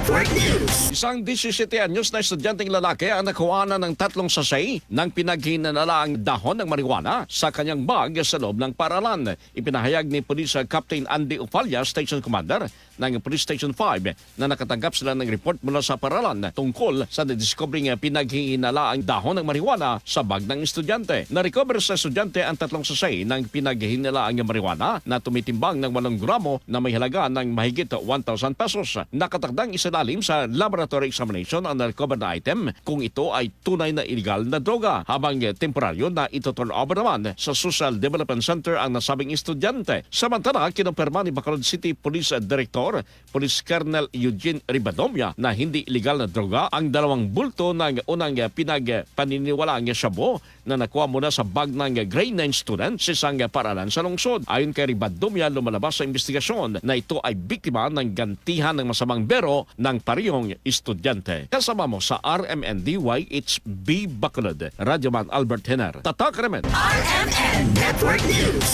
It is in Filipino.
Network News. Isang 17 anyos na estudyanteng lalaki ang nakuha ng 3 sachet ng pinaghinalaang dahon ng marijuana sa kanyang bag sa loob ng paaralan. Ipinahayag ni Police Captain Andy Ufalya, Station Commander ng Police Station 5, na nakatanggap sila ng report mula sa paaralan tungkol sa nadiskobring pinaghinalaang dahon ng marijuana sa bag ng estudyante. Na-recover sa estudyante ang 3 sachet ng pinaghinalaang marijuana na tumitimbang ng 8 gramo na may halaga ng mahigit 1,000 pesos. Nakatakdang isalalim sa laboratory examination ang na-recover na item kung ito ay tunay na illegal na droga, habang temporaryo na ito-turn over naman sa Social Development Center ang nasabing estudyante. Samantala, kinumpirma ni Bacolod City Police Director Police Colonel Eugene Ribadomia na hindi illegal na droga ang 2 bulto ng unang pinagpaniniwalaang shabu na nakuha muna sa bag ng grade 9 student sa isang paaralan sa lungsod. Ayon kay Ribadomia, lumalabas sa investigasyon na ito ay biktima ng gantihan ng masamang bero ng parehong estudyante. Kasama mo sa RMNDYHB Bacolod, Radyoman Albert Hener. Tatak Remen. RMN Network News.